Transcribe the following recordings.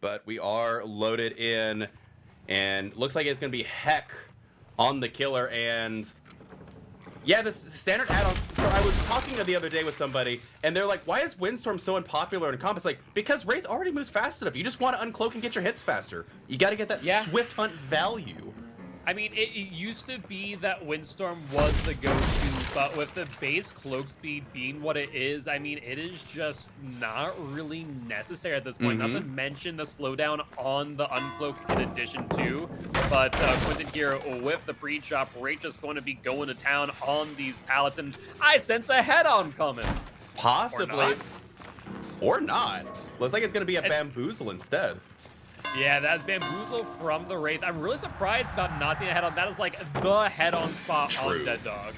but we are loaded in, and looks like it's going to be Heck on the killer. And yeah, this standard add-on. So I was talking the other day with somebody, and they're like, why is Windstorm so unpopular in comp? It's like, because Wraith already moves fast enough. You just want to uncloak and get your hits faster. You got to get that swift hunt value. I mean, it used to be that Windstorm was the go-to, but with the base cloak speed being what it is, I mean, it is just not really necessary at this point. Not to mention the slowdown on the uncloak in addition to, but Quentin here with the pre-chop, Wraith just going to be going to town on these pallets, and I sense a head-on coming. Possibly. Or not. Looks like it's going to be a bamboozle instead. Yeah, that's Bamboozle from the Wraith. I'm really surprised about not seeing a head-on. That is like the head-on spot on Dead Dog.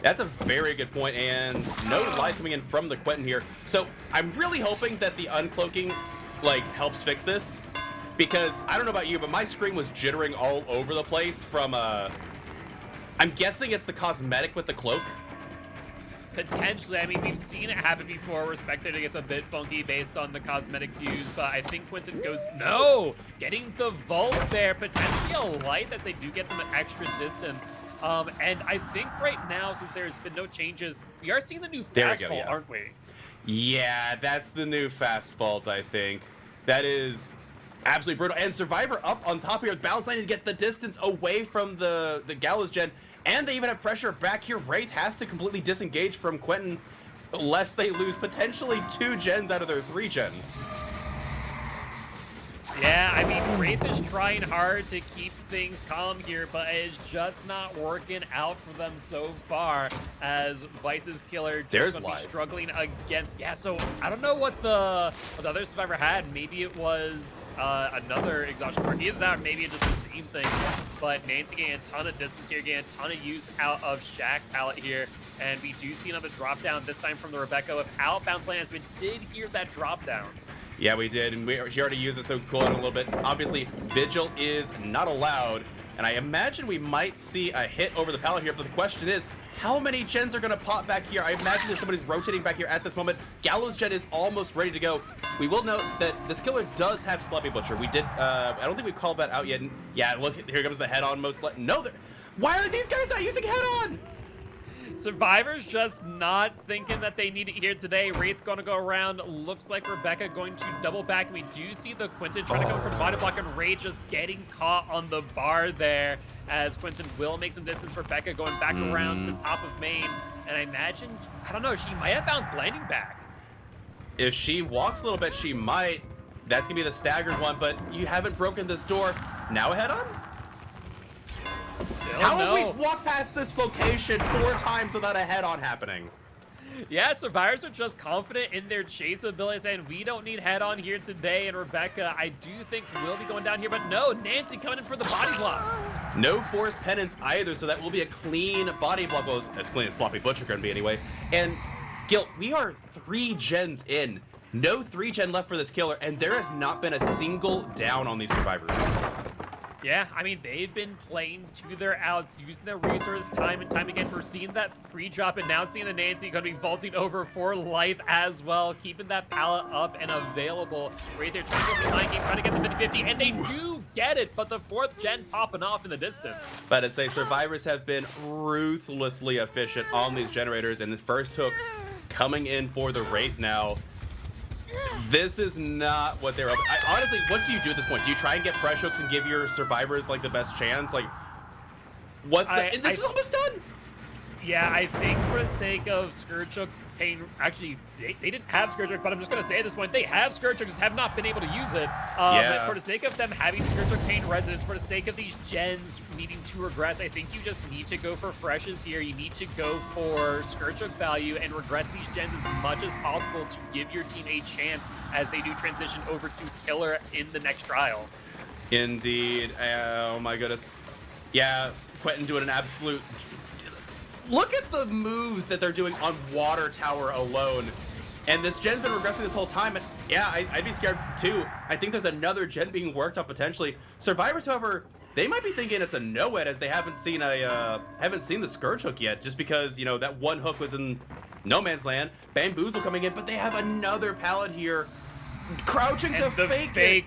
That's a very good point, and no light coming in from the Quentin here. So I'm really hoping that the uncloaking like helps fix this, because I don't know about you, but my screen was jittering all over the place from I'm guessing it's the cosmetic with the cloak. Potentially. I mean, we've seen it happen before where Spectator gets a bit funky based on the cosmetics used, but I think Quentin goes, no! Getting the Vault there, potentially a light as they do get some extra distance. And I think right now, since there's been no changes, we are seeing the new Fast Vault, aren't we? Yeah, that's the new Fast Vault, I think. That is absolutely brutal. And Survivor up on top here, Balance Line to get the distance away from the Gallows Gen. And they even have pressure back here. Wraith has to completely disengage from Quentin, lest they lose potentially 2 gens out of their 3 gen. Yeah, I mean, Wraith is trying hard to keep things calm here, but it's just not working out for them so far, as Vice's killer just going to be struggling against. Yeah, so I don't know what the other Survivor had. Maybe it was another exhaustion mark. Either that or maybe it's just the same thing. But Nancy getting a ton of distance here, getting a ton of use out of Shaq pallet here. And we do see another drop down, this time from the Rebecca without bounce lands. We did hear that drop down. Yeah, we did, and she already used it, so cool it a little bit. Obviously, Vigil is not allowed, and I imagine we might see a hit over the pallet here, but the question is, how many gens are going to pop back here? I imagine if somebody's rotating back here at this moment. Gallows Gen is almost ready to go. We will note that this killer does have Sloppy Butcher. We did, I don't think we called that out yet. Yeah, look, here comes the head-on most likely. No, why are these guys not using head-on? Survivor's just not thinking that they need it here today. Wraith going to go around. Looks like Rebecca going to double back. We do see the Quentin trying to come from body block, and Ray just getting caught on the bar there, as Quentin will make some distance. Rebecca going back around to top of main. And I imagine, I don't know, she might have bounced landing back. If she walks a little bit, she might. That's going to be the staggered one, but you haven't broken this door. Now a head-on? How have we walked past this location 4 times without a head-on happening? Yeah, Survivors are just confident in their chase ability, saying we don't need head-on here today. And Rebecca, I do think, will be going down here, but no, Nancy coming in for the body block. No forced penance either, so that will be a clean body block. Well, as clean as Sloppy Butcher going to be anyway. And, Gil, we are 3 gens in. No 3 gen left for this killer, and there has not been a single down on these Survivors. Yeah, I mean, they've been playing to their outs, using their resources time and time again. We're seeing that pre-drop, and now seeing the Nancy going to be vaulting over for life as well, keeping that pallet up and available. Right there, trying to go behind game, trying to get the 50-50, and they do get it, but the 4th gen popping off in the distance. But to say, Survivors have been ruthlessly efficient on these generators, and the first hook coming in for the Wraith now. This is not what they're... honestly, what do you do at this point? Do you try and get fresh hooks and give your Survivors, like, the best chance? Like, what's the... This is almost done! Yeah, I think for the sake of Scourge Hook, Pain... Actually, they didn't have Scourge Hook, but I'm just going to say at this point, they have Scourge Hook, just have not been able to use it. But for the sake of them having Scourge Hook Pain Resonance, for the sake of these gens needing to regress, I think you just need to go for freshes here. You need to go for Scourge Hook value and regress these gens as much as possible to give your team a chance as they do transition over to Killer in the next trial. Indeed. Oh my goodness. Yeah, Quentin doing an absolute... Look at the moves that they're doing on Water Tower alone. And this gen's been regressing this whole time. And yeah, I'd be scared too. I think there's another gen being worked on potentially. Survivors, however, they might be thinking it's a no-ed, as they haven't seen the Scourge Hook yet, just because, you know, that one hook was in no man's land. Bamboozle coming in, but they have another pallet here. Crouching to fake it.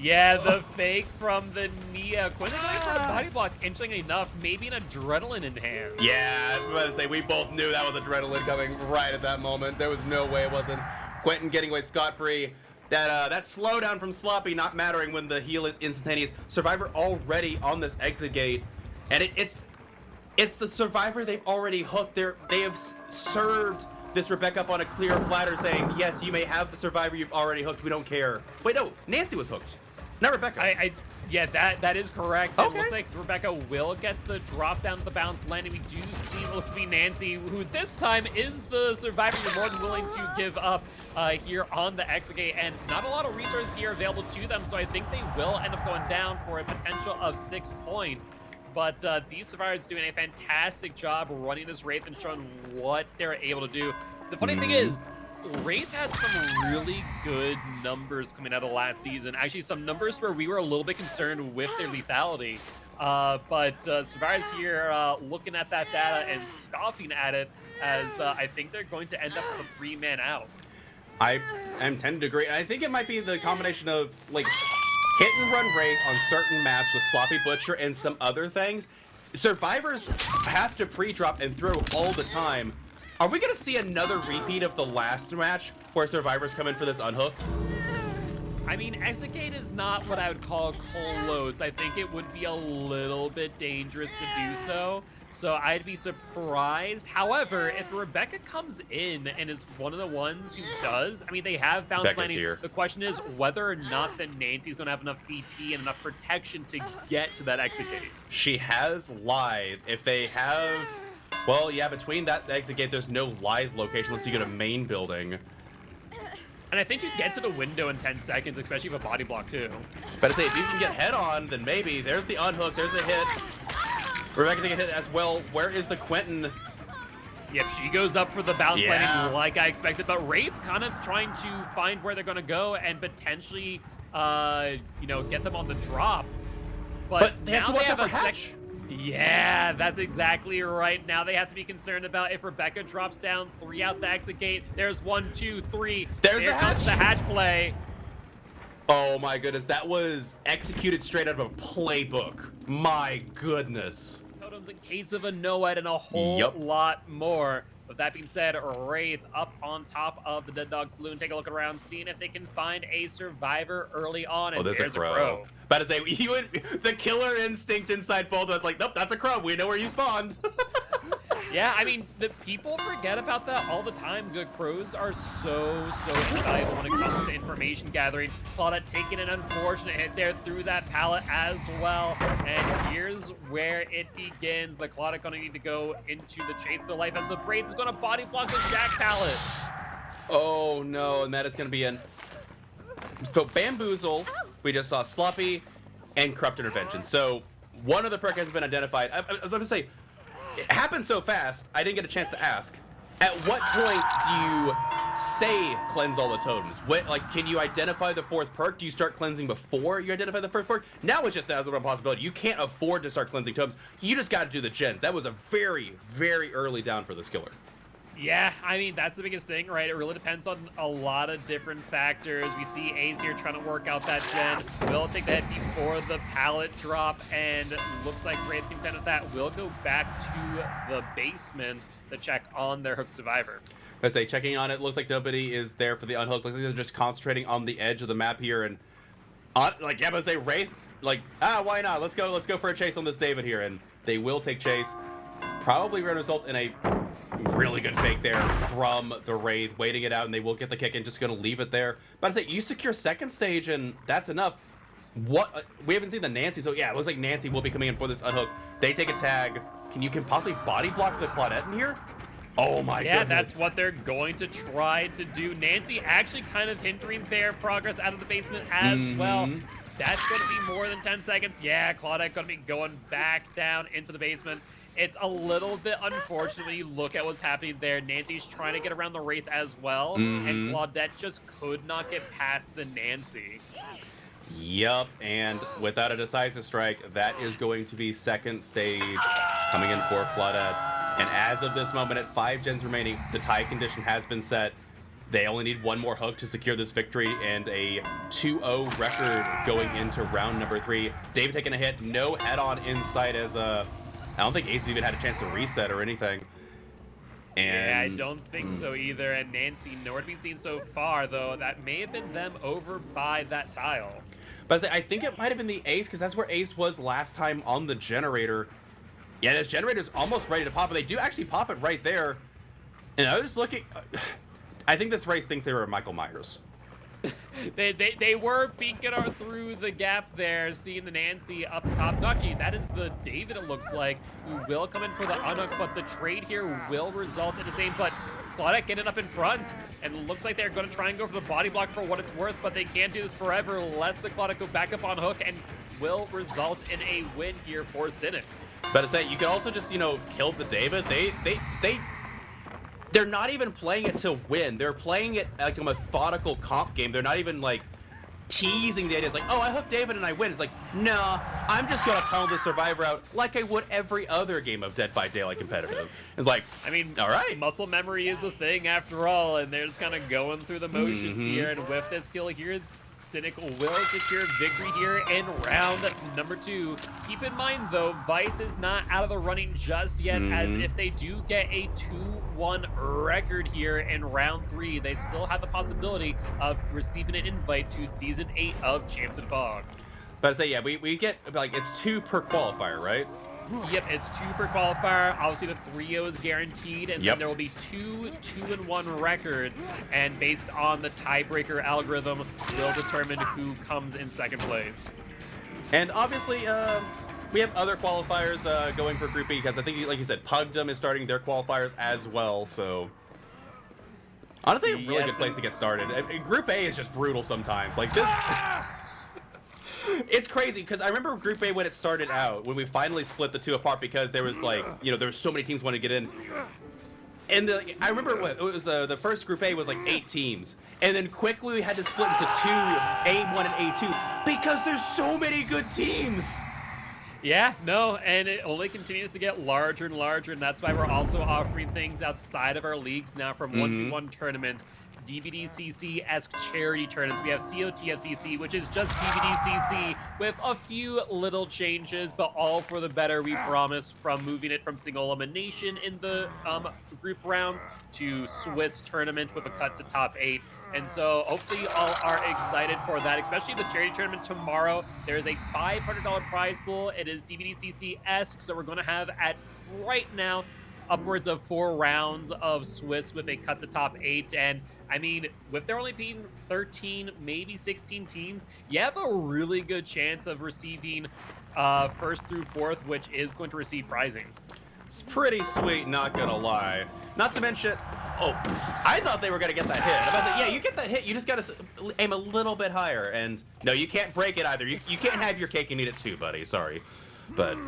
Yeah, the fake from the Nia. Quinn is going for a body block, interesting enough, maybe an adrenaline in hand. Yeah, I was about to say, we both knew that was adrenaline coming right at that moment. There was no way it wasn't. Quentin getting away scot-free. That slowdown from Sloppy not mattering when the heal is instantaneous. Survivor already on this exit gate, and it's the Survivor they've already hooked. They have served this Rebecca up on a clear platter saying, yes, you may have the Survivor you've already hooked. We don't care. Wait, no, Nancy was hooked. Not Rebecca. Yeah, that is correct. Okay. It looks like Rebecca will get the drop down to the bounce landing. We do see what looks to be Nancy, who this time is the Survivor you're more than willing to give up here on the exit gate, and not a lot of resources here available to them, so I think they will end up going down for a potential of 6 points. But these Survivors doing a fantastic job running this Wraith and showing what they're able to do. The funny thing is, Wraith has some really good numbers coming out of last season. Actually, some numbers where we were a little bit concerned with their lethality. But Survivors here looking at that data and scoffing at it, as I think they're going to end up with a 3-man out. I am tending to agree. I think it might be the combination of, like, hit and run Wraith on certain maps with Sloppy Butcher and some other things. Survivors have to pre-drop and throw all the time. Are we going to see another repeat of the last match where Survivors come in for this unhook? I mean, Exit Gate is not what I would call close. I think it would be a little bit dangerous to do so. So I'd be surprised. However, if Rebecca comes in and is one of the ones who does, I mean, they have bounce Becca's landing. here. The question is whether or not that Nancy's going to have enough BT and enough protection to get to that exit gate. She has live. If they have... Well, yeah, between that exit gate, there's no live location unless you go to main building. And I think you get to the window in 10 seconds, especially with a body block, too. But I say, if you can get head on, then maybe. There's the unhook, there's the hit. Rebecca to get hit as well. Where is the Quentin? Yep, she goes up for the bounce landing like I expected, but Wraith kind of trying to find where they're going to go and potentially, you know, get them on the drop. But they have to watch out for Hatch. Yeah, that's exactly right. Now they have to be concerned about if Rebecca drops down 3 out the exit gate. There's 1, 2, 3. There's There the comes the hatch play. Oh my goodness, that was executed straight out of a playbook. My goodness. Totems in case of a no-ed and a whole lot more. With that being said, Wraith up on top of the Dead Dog Saloon. Take a look around, seeing if they can find a Survivor early on. And there's a crow. About to say, the killer instinct inside both of us, like, nope, that's a crow. We know where you spawned. Yeah, I mean, the people forget about that all the time. The crows are so valuable when it comes to information gathering. Claudette taking an unfortunate hit there through that pallet as well. And here's where it begins. The Claudette gonna need to go into the chase of the life as the Wraith is gonna body block this Jack pallet. Oh no, and that is gonna be an... So Bamboozle, we just saw Sloppy and Corrupt Intervention. So one of the perk has been identified. I was going to say, it happened so fast, I didn't get a chance to ask. At what point do you say cleanse all the totems? What, like, can you identify the 4th perk? Do you start cleansing before you identify the 1st perk? Now it's just as a possibility. You can't afford to start cleansing totems. You just got to do the gens. That was a very, very early down for this killer. Yeah, I mean, that's the biggest thing, right? It really depends on a lot of different factors. We see Ace here trying to work out that gen. Will take that before the pallet drop, and looks like Wraith content with that. Will go back to the basement to check on their hooked Survivor. I say, checking on it, looks like nobody is there for the unhook. Looks like they're just concentrating on the edge of the map here, and like, yeah, but say Wraith, like, why not? Let's go for a chase on this David here, and they will take chase. Probably going to result in a really good fake there from the Wraith, waiting it out, and they will get the kick and just going to leave it there. But I say, you secure 2nd stage, and that's enough. What we haven't seen the Nancy, so yeah, it looks like Nancy will be coming in for this unhook. They take a tag. Can you possibly body block the Claudette in here? Oh my goodness. Yeah, that's what they're going to try to do. Nancy actually kind of hindering their progress out of the basement as well. That's going to be more than 10 seconds. Yeah, Claudette going to be going back down into the basement. It's a little bit unfortunate when you look at what's happening there. Nancy's trying to get around the Wraith as well, and Claudette just could not get past the Nancy. Yup, and without a decisive strike, that is going to be 2nd stage coming in for Claudette. And as of this moment, at 5 gens remaining, the tie condition has been set. They only need one more hook to secure this victory and a 2-0 record going into round number 3. David taking a hit, no head-on insight as I don't think Ace even had a chance to reset or anything. And yeah, I don't think so either. And Nancy, nowhere to be seen so far, though. That may have been them over by that tile. But I think it might have been the Ace, because that's where Ace was last time on the generator. Yeah, this generator's almost ready to pop, but they do actually pop it right there. And I was just looking... I think this race thinks they were Michael Myers. they were peeking through the gap there, seeing the Nancy up top. No, actually, that is the David, it looks like, who will come in for the unhook, but the trade here will result in the same. But Claudette getting up in front, and it looks like they're going to try and go for the body block for what it's worth, but they can't do this forever, lest the Claudette go back up on hook, and will result in a win here for Cynic. But to say, you can also just, kill the David. They're not even playing it to win. They're playing it like a methodical comp game. They're not even like teasing the idea. It's like, oh, I hook David and I win. It's like, nah, I'm just gonna tunnel the survivor out like I would every other game of Dead by Daylight competitive. It's like, I mean, all right. Muscle memory is a thing after all, and they're just kind of going through the motions here. And with this kill here, Cynic will secure victory here in round number 2. Keep in mind, though, Vice is not out of the running just yet, as if they do get a 2-1 record here in round 3, they still have the possibility of receiving an invite to Season 8 of Champs and Fog. But I say, yeah, we get, like, it's 2 per qualifier, right? Yep, it's 2 per qualifier. Obviously, the 3-0 is guaranteed, and then there will be 2 2-1 records. And based on the tiebreaker algorithm, will determine who comes in second place. And obviously, we have other qualifiers going for Group B, because I think, like you said, Pugdom is starting their qualifiers as well. So honestly, a really good place to get started. Group A is just brutal sometimes. Like this. It's crazy because I remember Group A when it started out, when we finally split the 2 apart, because there was like, there were so many teams wanting to get in. And I remember it was the first Group A was like 8 teams, and then quickly we had to split into 2, A1 and A2, because there's so many good teams. Yeah, no, and it only continues to get larger and larger, and that's why we're also offering things outside of our leagues now, from 1v1 tournaments, DVDCC-esque charity tournaments. We have COTFCC, which is just DVDCC with a few little changes, but all for the better, we promise, from moving it from single elimination in the group rounds to Swiss tournament with a cut to top 8. And so hopefully you all are excited for that, especially the charity tournament tomorrow. There is a $500 prize pool. It is DVDCC-esque, so we're going to have right now upwards of 4 rounds of Swiss with a cut to top 8. And I mean, with there only being 13, maybe 16 teams, you have a really good chance of receiving first through 4th, which is going to receive prizing. It's pretty sweet, not gonna lie. Not to mention, oh, I thought they were gonna get that hit. I was like, yeah, you get that hit, you just gotta aim a little bit higher. And no, you can't break it either. You can't have your cake and eat it too, buddy. Sorry, but.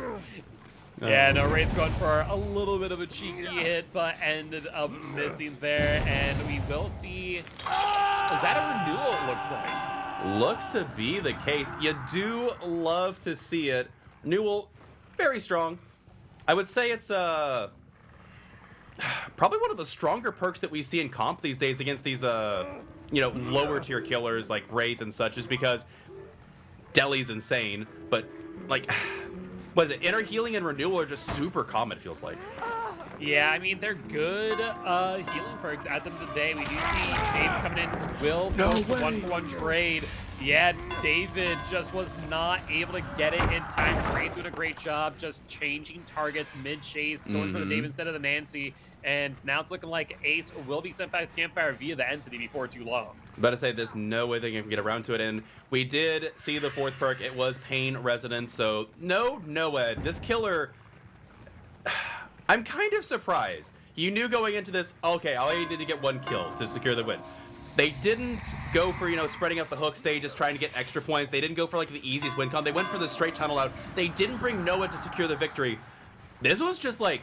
Yeah, no, Wraith going for a little bit of a cheeky hit, but ended up missing there. And we will see, is that a renewal, it looks like? Looks to be the case. You do love to see it. Renewal, very strong. I would say it's probably one of the stronger perks that we see in comp these days against these, lower tier killers like Wraith and such, is because Deli's insane, but like... What is it? Inner Healing and Renewal are just super common, it feels like. Yeah, I mean, they're good healing perks. At the end of the day, we do see David coming in, will force the 1-for-1 trade. Yeah, David just was not able to get it in time. Wraith doing a great job just changing targets mid-chase, going for the David instead of the Nancy. And now it's looking like Ace will be sent back to Campfire via the entity before too long. About to say, there's no way they can get around to it. And we did see the 4th perk. It was Pain Resonance. So no, Ed. This killer, I'm kind of surprised. You knew going into this, okay, all you need to get 1 kill to secure the win. They didn't go for, spreading out the hook stages, trying to get extra points. They didn't go for like the easiest win con. They went for the straight tunnel out. They didn't bring Noah to secure the victory. This was just like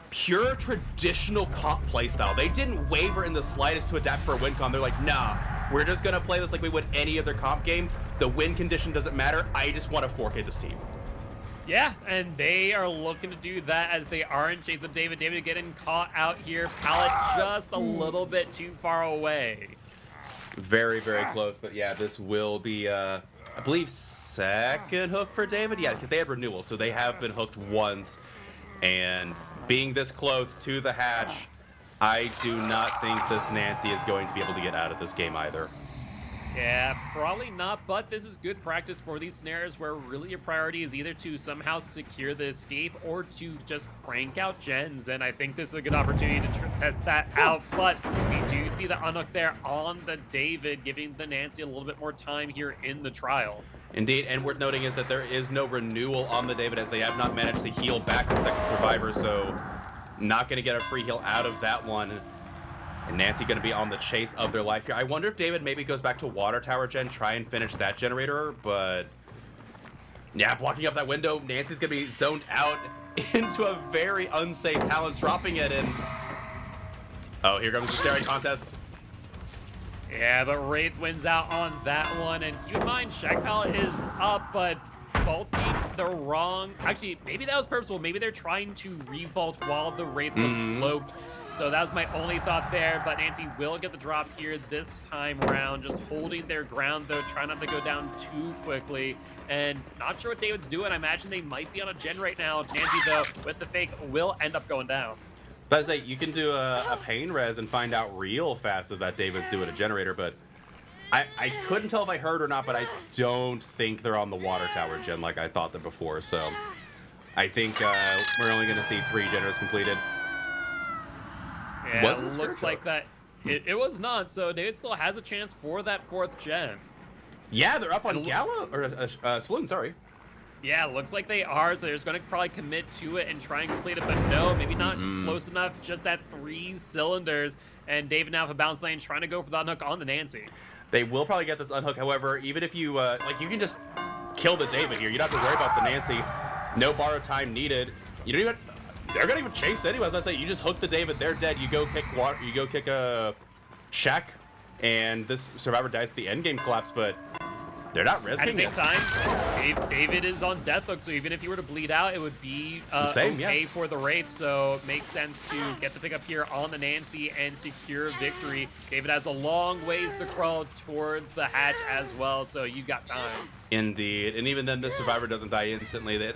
pure traditional comp playstyle. They didn't waver in the slightest to adapt for a win con. They're like, nah, we're just gonna play this like we would any other comp game. The win condition doesn't matter. I just want to 4K this team. Yeah, and they are looking to do that as they are in chase of David. David getting caught out here. Pallet just a little bit too far away. Very, very close. But yeah, this will be, I believe, second hook for David. Yeah, because they had renewal, so they have been hooked once. And being this close to the hatch, I do not think this Nancy is going to be able to get out of this game either. Yeah, probably not, but this is good practice for these scenarios where really your priority is either to somehow secure the escape or to just crank out gens, and I think this is a good opportunity to test that out, but we do see the unhook there on the David, giving the Nancy a little bit more time here in the trial. Indeed, and worth noting is that there is no renewal on the David as they have not managed to heal back the second survivor, so not going to get a free heal out of that one. And Nancy going to be on the chase of their life here. I wonder if David maybe goes back to Water Tower Gen, try and finish that generator, but yeah, blocking up that window. Nancy's going to be zoned out into a very unsafe Talon, dropping it in. Oh, here comes the staring contest. Yeah, but Wraith wins out on that one, and keep in mind, Shack Pallet is up, but vaulting the wrong... Actually, maybe that was purposeful. Maybe they're trying to revault while the Wraith was cloaked. So that was my only thought there, but Nancy will get the drop here this time around, just holding their ground, though, trying not to go down too quickly. And not sure what David's doing. I imagine they might be on a gen right now. Nancy, though, with the fake, will end up going down. But I say, you can do a pain res and find out real fast if that David's doing a generator, but I couldn't tell if I heard or not, but I don't think they're on the Water Tower gen like I thought that before, so I think we're only going to see 3 generators completed. Yeah, it looks like that. It was not, so David still has a chance for that 4th gen. Yeah, they're up on Gala, or Saloon, sorry. Yeah, looks like they are, so they're just going to probably commit to it and try and complete it, but no, maybe not close enough, just at 3 cylinders, and David now have a bounce lane trying to go for the unhook on the Nancy. They will probably get this unhook, however, even if you, like, you can just kill the David here. You don't have to worry about the Nancy. No borrow time needed. You don't even... They're gonna even chase anyway. As I say, you just hook the David, they're dead. You go kick water, you go kick a Shack, and this survivor dies to the end game collapse. But they're not risking it. At the same time, David is on death hook, so even if he were to bleed out, it would be the same, okay for the Wraith. So it makes sense to get the pickup here on the Nancy and secure victory. David has a long ways to crawl towards the hatch as well, so you got time. Indeed, and even then, this survivor doesn't die instantly.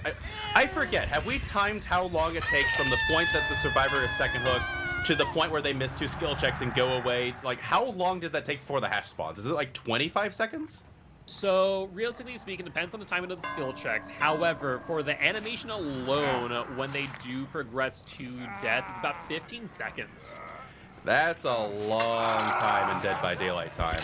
I forget. Have we timed how long it takes from the point that the survivor is second hook to the point where they miss 2 skill checks and go away? Like, how long does that take before the hatch spawns? Is it like 25 seconds? So, realistically speaking, depends on the timing of the skill checks. However, for the animation alone, when they do progress to death, it's about 15 seconds. That's a long time in Dead by Daylight time.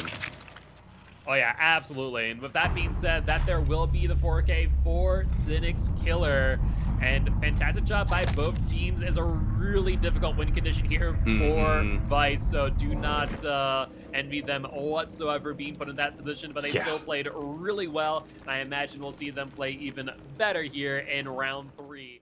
Oh yeah, absolutely. And with that being said, that there will be the 4K for Cynic's Killer. And fantastic job by both teams. Is a really difficult win condition here for Vice, so do not envy them whatsoever being put in that position, but they still played really well, and I imagine we'll see them play even better here in round 3.